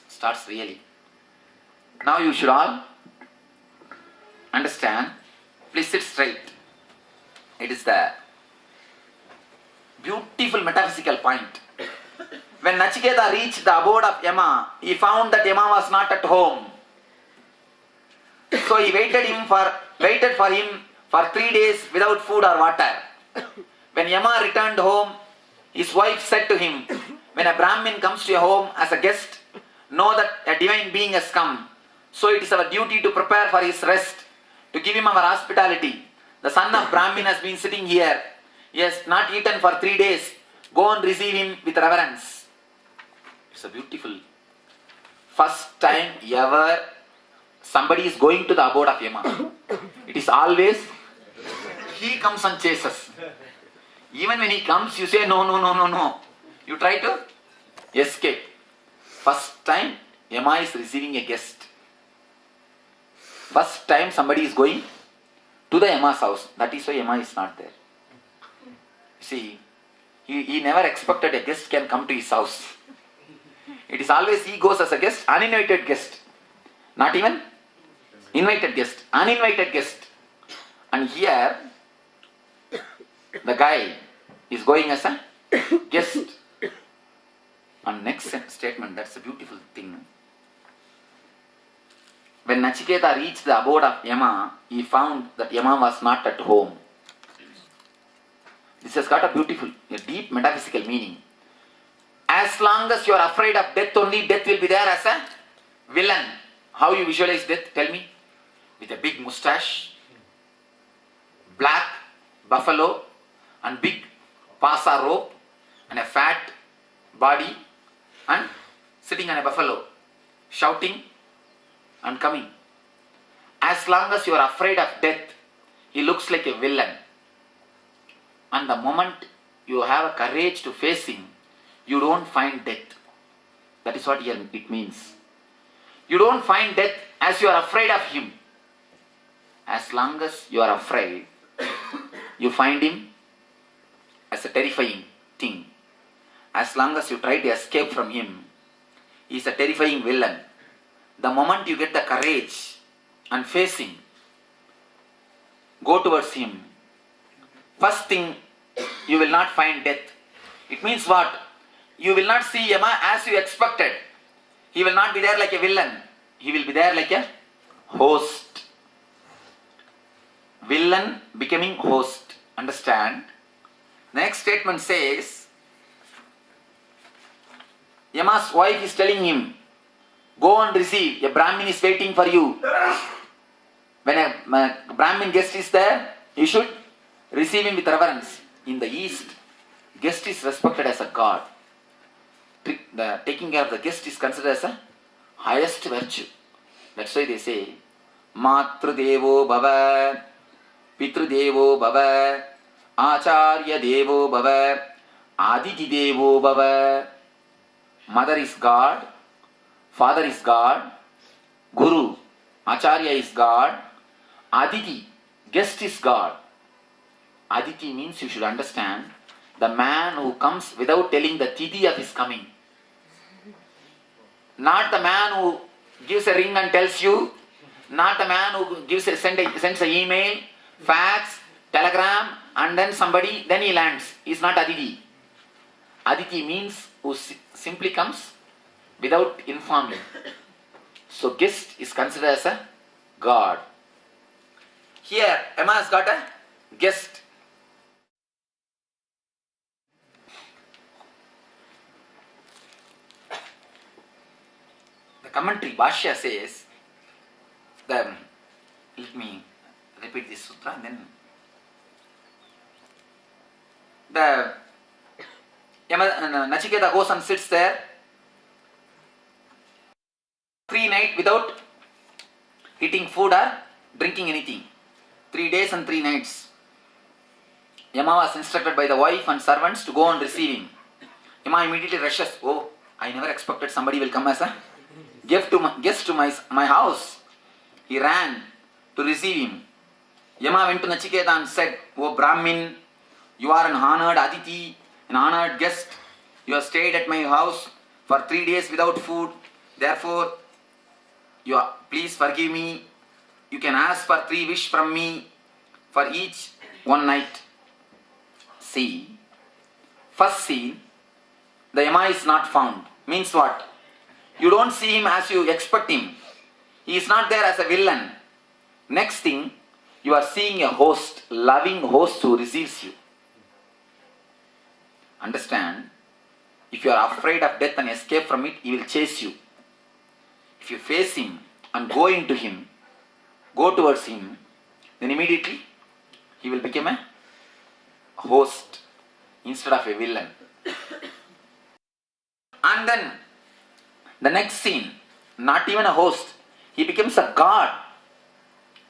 starts really. Now you should all understand. Please sit straight. It is the beautiful metaphysical point. When Nachiketa reached the abode of Yama, he found that Yama was not at home. So he waited for him for 3 days without food or water. When Yama returned home, his wife said to him, when a Brahmin comes to your home as a guest, know that a divine being has come. So it is our duty to prepare for his rest, to give him our hospitality. The son of Brahmin has been sitting here. He has not eaten for 3 days. Go and receive him with reverence. It's a beautiful. First time ever somebody is going to the abode of Yama. It is always he comes and chases. Even when he comes, you say no. You try to escape. First time Yama is receiving a guest. First time somebody is going to the Yama's house. That is why Yama is not there. See, he never expected a guest can come to his house. It is always he goes as a guest, uninvited guest. Not even invited guest, uninvited guest. And here, the guy is going as a guest. And next statement, that's a beautiful thing. When Nachiketa reached the abode of Yama, he found that Yama was not at home. This has got a deep metaphysical meaning. As long as you are afraid of death only, death will be there as a villain. How you visualize death? Tell me. With a big mustache, black buffalo, and big pasa rope, and a fat body, and sitting on a buffalo, shouting and coming. As long as you are afraid of death, he looks like a villain. And the moment you have a courage to face him, you don't find death. That is what it means. You don't find death as you are afraid of him. As long as you are afraid, you find him as a terrifying thing. As long as you try to escape from him, he is a terrifying villain. The moment you get the courage and face him, go towards him, first thing, you will not find death. It means what? You will not see Yama as you expected. He will not be there like a villain. He will be there like a host. Villain becoming host. Understand? The next statement says, Yama's wife is telling him, go and receive. A Brahmin is waiting for you. When a Brahmin guest is there, you should receive him with reverence. In the East, guest is respected as a god. The taking care of the guest is considered as a highest virtue. That's why they say, Matru Devo Bhava, Pitru Devo Bhava, Acharya Devo Bhava, Aditi Devo Bhava. Mother is God, father is God, Guru, Acharya is God, Aditi, guest is God. Aditi means, you should understand, the man who comes without telling the tithi of his coming. Not the man who gives a ring and tells you, not the man who sends an email, fax, telegram, and then he lands. He is not Aditi. Aditi means who simply comes without informing. So guest is considered as a god. Here, Emma has got a guest. The commentary, Bhashya says, let me repeat this sutra and then Nachiketa goes and sits there 3 nights without eating food or drinking anything. 3 days and 3 nights. Yama was instructed by the wife and servants to go and receive him. Yama immediately rushes. Oh, I never expected somebody will come as a guest to my house. He ran to receive him. Yama went to Nachiketa and said, Oh Brahmin, you are an honored Aditi, an honored guest. You have stayed at my house for 3 days without food. Therefore, please forgive me. You can ask for 3 wishes from me for each one night. See, first scene, the Yama is not found. Means what? You don't see him as you expect him. He is not there as a villain. Next thing, you are seeing a host, loving host who receives you. Understand? If you are afraid of death and escape from it, he will chase you. If you face him and go into him, go towards him, then immediately he will become a host instead of a villain. And then the next scene, not even a host, he becomes a god.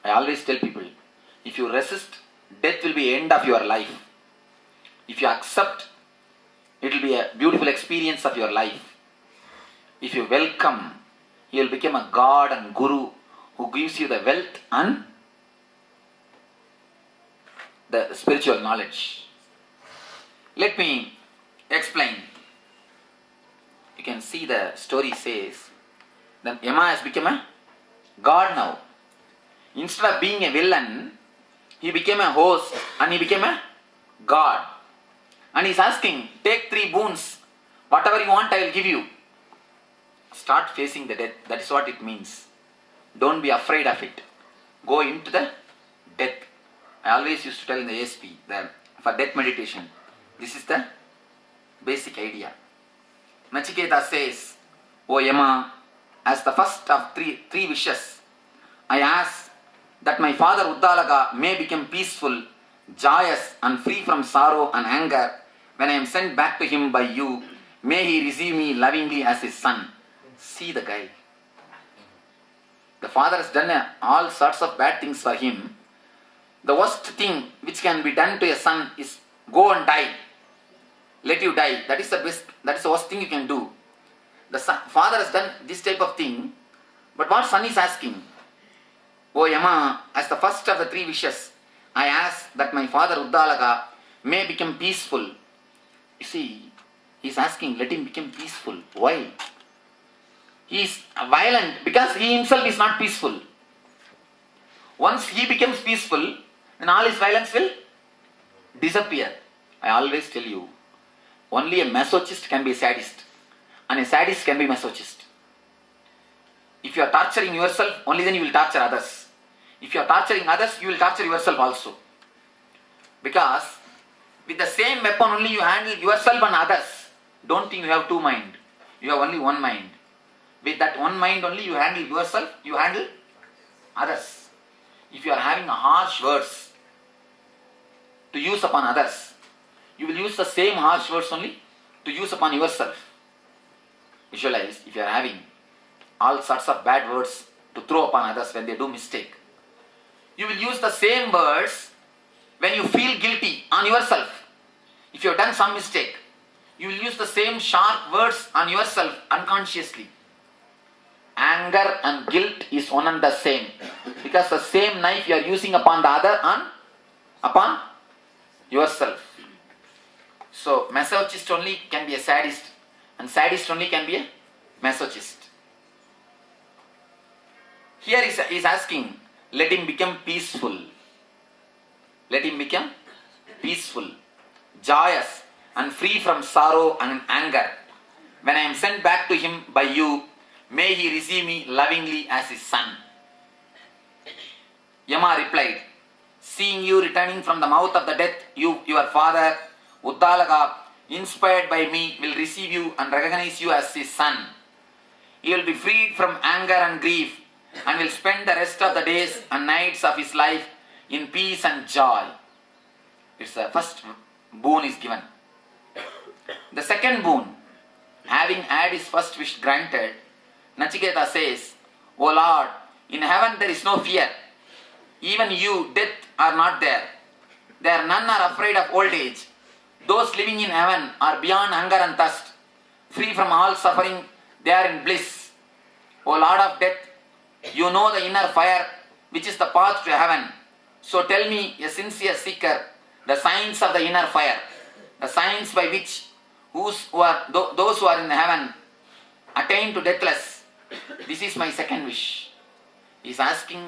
I always tell people, if you resist, death will be the end of your life. If you accept, it will be a beautiful experience of your life. If you welcome, you will become a god and guru who gives you the wealth and the spiritual knowledge. Let me explain. You can see the story says that Yama has become a god now. Instead of being a villain, he became a host and he became a god. And he's asking, take 3 boons. Whatever you want, I will give you. Start facing the death. That is what it means. Don't be afraid of it. Go into the death. I always used to tell in the ASP, for death meditation, this is the basic idea. Nachiketa says, O Yama, as the first of three wishes, I ask that my father Uddalaka may become peaceful, joyous and free from sorrow and anger. When I am sent back to him by you, may he receive me lovingly as his son. See the guy. The father has done all sorts of bad things for him. The worst thing which can be done to a son is go and die. Let you die. That is the best. That is the worst thing you can do. The father has done this type of thing. But what son is asking? O Yama, as the first of the 3 wishes, I ask that my father Uddalaka may become peaceful. You see, he is asking, let him become peaceful. Why? He is violent because he himself is not peaceful. Once he becomes peaceful, then all his violence will disappear. I always tell you, only a masochist can be a sadist, and a sadist can be masochist. If you are torturing yourself, only then you will torture others. If you are torturing others, you will torture yourself also. Because with the same weapon only you handle yourself and others. Don't think you have 2 minds. You have only 1 mind. With that 1 mind only you handle yourself, you handle others. If you are having harsh words to use upon others, you will use the same harsh words only to use upon yourself. Visualize, if you are having all sorts of bad words to throw upon others when they do mistake, you will use the same words when you feel guilty on yourself. If you have done some mistake, you will use the same sharp words on yourself unconsciously. Anger and guilt is one and the same, because the same knife you are using upon the other and upon yourself. So masochist only can be a sadist, and sadist only can be a masochist. Here he is asking, let him become peaceful. Let him become peaceful, joyous and free from sorrow and anger. When I am sent back to him by you, may he receive me lovingly as his son. Yama replied, seeing you returning from the mouth of the death, your father, Uddalaka, inspired by me, will receive you and recognize you as his son. He will be freed from anger and grief and will spend the rest of the days and nights of his life in peace and joy. It's the first boon is given. The second boon, having had his first wish granted, Nachiketa says, O Lord, in heaven there is no fear. Even you, death, are not there. There none are afraid of old age. Those living in heaven are beyond hunger and thirst. Free from all suffering, they are in bliss. O Lord of death, you know the inner fire which is the path to heaven. So tell me, a sincere seeker, the signs of the inner fire, the signs by which those who are in heaven attain to deathless This is my second wish. He is asking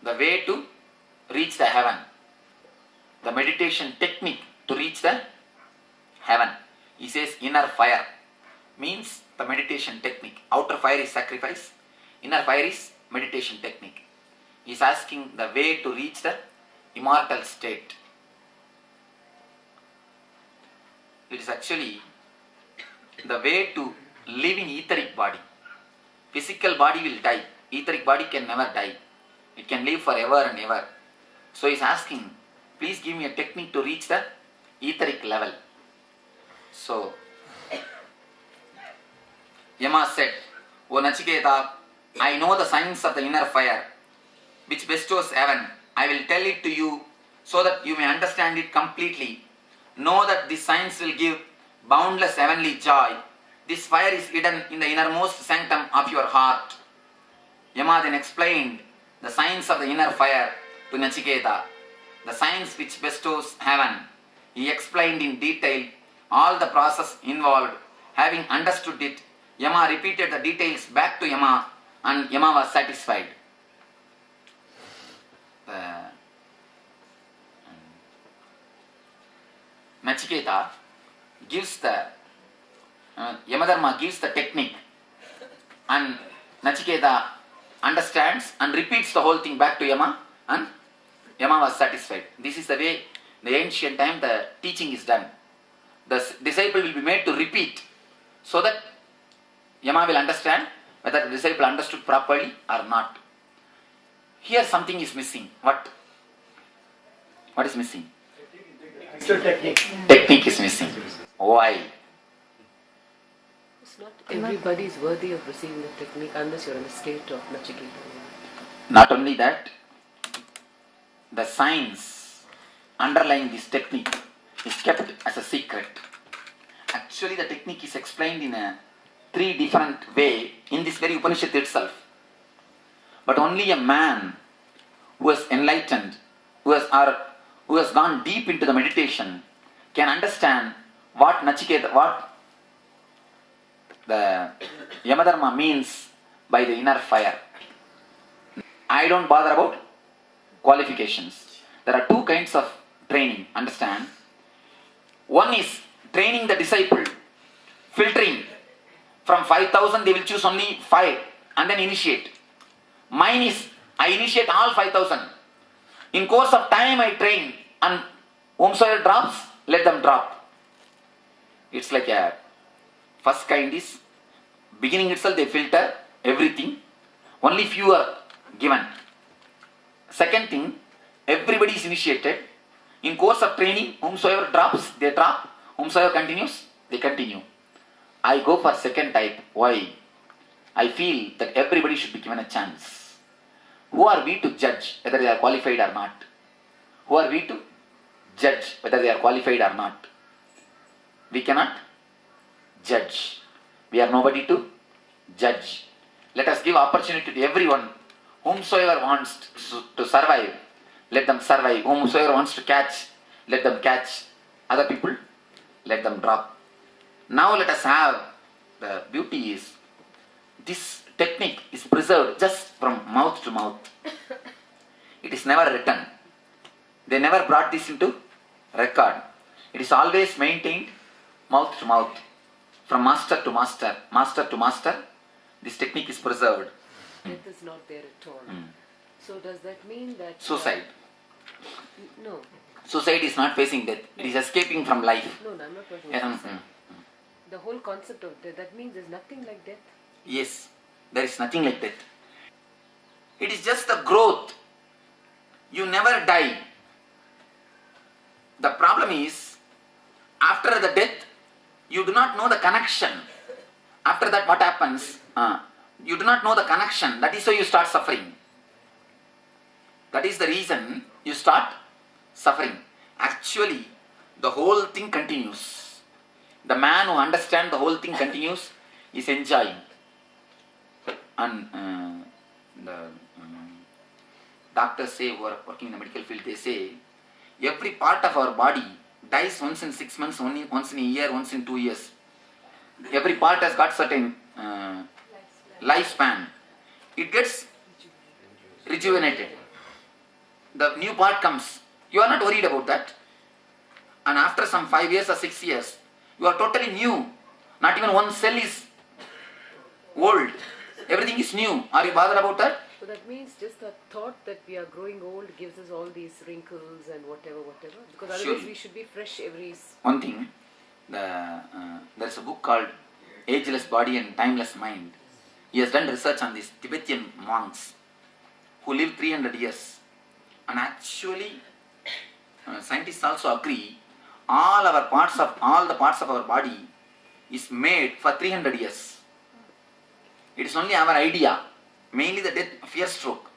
the way to reach the heaven, the meditation technique to reach the heaven. He says inner fire means the meditation technique. Outer fire is sacrifice, inner fire is meditation technique. He is asking the way to reach the immortal state. It is actually the way to live in etheric body. Physical body will die, etheric body can never die. It can live forever and ever. So he is asking, please give me a technique to reach the etheric level. So Yama said, O Nachiketa, I know the science of the inner fire which bestows heaven. I will tell it to you so that you may understand it completely. Know that this science will give boundless heavenly joy. This fire is hidden in the innermost sanctum of your heart. Yama then explained the science of the inner fire to Nachiketa, the science which bestows heaven. He explained in detail all the process involved. Having understood it, Yama repeated the details back to Yama, and Yama was satisfied. Nachiketa gives the Yamadharma gives the technique, and Nachiketa understands and repeats the whole thing back to Yama, and Yama was satisfied. This is the way in the ancient time the teaching is done. The disciple will be made to repeat so that Yama will understand whether the disciple understood properly or not. Here something is missing. What is missing? Technique is missing. Why? It's not everybody is worthy of receiving the technique unless you're in the state of Nachiketa. Not only that, the science underlying this technique is kept as a secret. Actually, the technique is explained in a 3 different way in this very Upanishad itself. But only a man who is enlightened, who has gone deep into the meditation, can understand what Nachiketa, what the Yamadharma means by the inner fire. I don't bother about qualifications. There are 2 kinds of training, understand. One is training the disciple, filtering. From 5,000 they will choose only 5 and then initiate. Mine is, I initiate all 5,000. In course of time I train, and whomsoever drops, let them drop. It's like a first kind is, beginning itself they filter everything, only few are given. Second thing, everybody is initiated. In course of training, whomsoever drops, they drop. Whomsoever continues, they continue. I go for second type. Why? I feel that everybody should be given a chance. Who are we to judge whether they are qualified or not? Who are we to judge whether they are qualified or not? We cannot judge. We are nobody to judge. Let us give opportunity to everyone. Whomsoever wants to survive, let them survive. Whomsoever wants to catch, let them catch. Other people, let them drop. Now let us have, the beauty is, this technique is preserved just from mouth to mouth. It is never written. They never brought this into record. It is always maintained mouth to mouth. From master to master, master to master, this technique is preserved. Death is not there at all. So does that mean that... Suicide. No. Suicide is not facing death. It is escaping from life. No, I'm not talking about suicide. The whole concept of death, that means there's nothing like death? Yes, there is nothing like death. It is just the growth. You never die. The problem is, after the death, you do not know the connection. After that, what happens? You do not know the connection. That is why you start suffering. That is the reason you start suffering. Actually, the whole thing continues. The man who understands the whole thing continues is enjoying. And the doctors say, who are working in the medical field, they say, every part of our body dies once in 6 months, once in a year, once in 2 years. Every part has got certain life lifespan, it gets rejuvenated. The new part comes. You are not worried about that. And after some 5 years or 6 years, you are totally new. Not even one cell is old. Everything is new. Are you bothered about that? So that means just the thought that we are growing old gives us all these wrinkles and whatever. Because otherwise Surely. we should be fresh every. One thing, there's a book called Ageless Body and Timeless Mind. He has done research on these Tibetan monks who live 300 years. And actually, scientists also agree, all the parts of our body is made for 300 years. It is only our idea, mainly the death, fear stroke.